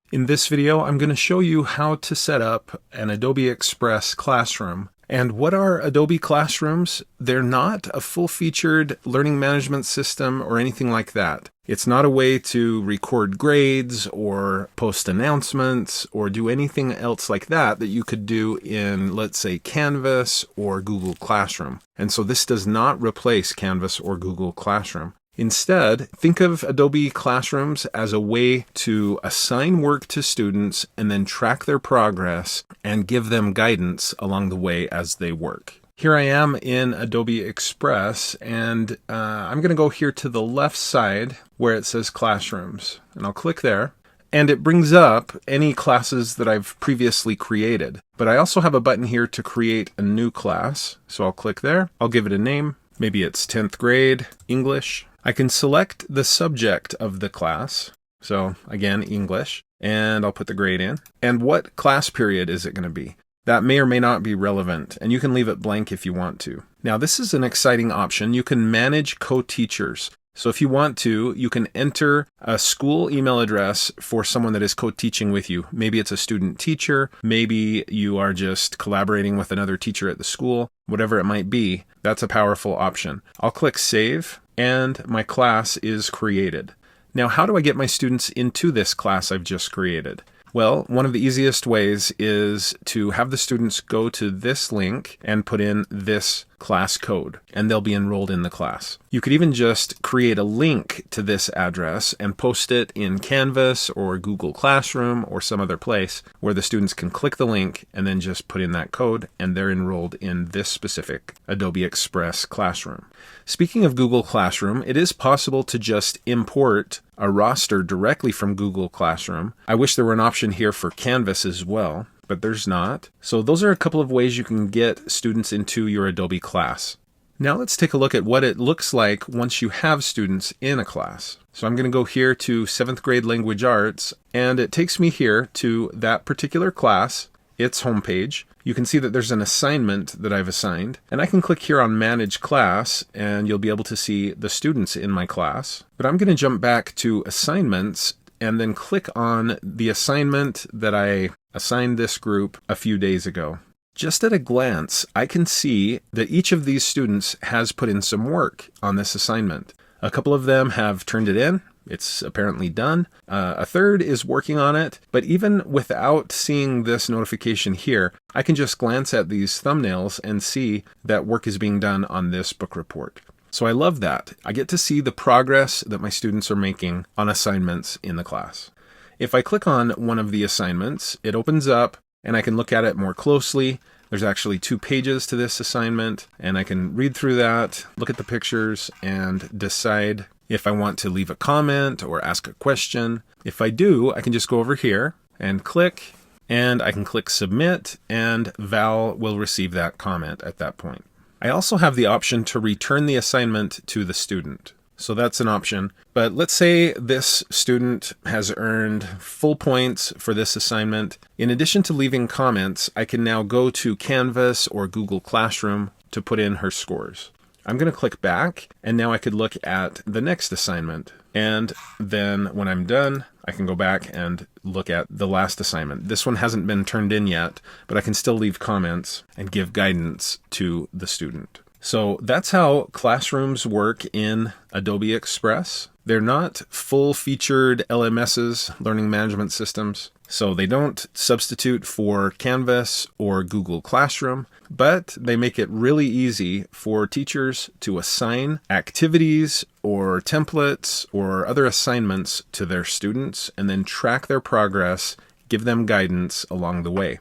In this video, I'm going to show you how to set up an Adobe Express classroom. And what are Adobe Classrooms? They're not a full-featured learning management system or anything like that. It's not a way to record grades or post announcements or do anything else like that that you could do in, let's say, Canvas or Google Classroom. And so this does not replace Canvas or Google Classroom. Instead, think of Adobe Classrooms as a way to assign work to students and then track their progress and give them guidance along the way as they work. Here I am in Adobe Express, and I'm going to go here to the left side where it says Classrooms, and I'll click there. And it brings up any classes that I've previously created. But I also have a button here to create a new class, so I'll click there. I'll give it a name. Maybe it's 10th grade English. I can select the subject of the class, so again, English, and I'll put the grade in. And what class period is it going to be? That may or may not be relevant, and you can leave it blank if you want to. Now, this is an exciting option. You can manage co-teachers. So if you want to, you can enter a school email address for someone that is co-teaching with you. Maybe it's a student teacher. Maybe you are just collaborating with another teacher at the school. Whatever it might be, that's a powerful option. I'll click Save, and my class is created. Now, how do I get my students into this class I've just created? Well, one of the easiest ways is to have the students go to this link and put in this class code, and they'll be enrolled in the class. You could even just create a link to this address and post it in Canvas or Google Classroom or some other place where the students can click the link and then just put in that code, and they're enrolled in this specific Adobe Express classroom. Speaking of Google Classroom, it is possible to just import a roster directly from Google Classroom. I wish there were an option here for Canvas as well, but there's not. So those are a couple of ways you can get students into your Adobe class. Now let's take a look at what it looks like once you have students in a class. So I'm going to go here to 7th grade Language Arts, and it takes me here to that particular class, its homepage. You can see that there's an assignment that I've assigned, and I can click here on Manage Class, and you'll be able to see the students in my class. But I'm going to jump back to Assignments and then click on the assignment that I assigned this group a few days ago. Just at a glance, I can see that each of these students has put in some work on this assignment. A couple of them have turned it in. It's apparently done. A third is working on it, but even without seeing this notification here, I can just glance at these thumbnails and see that work is being done on this book report. So I love that. I get to see the progress that my students are making on assignments in the class. If I click on one of the assignments, it opens up and I can look at it more closely. There's actually 2 pages to this assignment, and I can read through that, look at the pictures, and decide if I want to leave a comment or ask a question. If I do, I can just go over here and click, and I can click Submit, and Val will receive that comment at that point. I also have the option to return the assignment to the student. So that's an option. But let's say this student has earned full points for this assignment. In addition to leaving comments, I can now go to Canvas or Google Classroom to put in her scores. I'm going to click back, and now I could look at the next assignment. And then when I'm done, I can go back and look at the last assignment. This one hasn't been turned in yet, but I can still leave comments and give guidance to the student. So that's how classrooms work in Adobe Express. They're not full-featured LMSs, learning management systems, so they don't substitute for Canvas or Google Classroom, but they make it really easy for teachers to assign activities or templates or other assignments to their students and then track their progress, give them guidance along the way.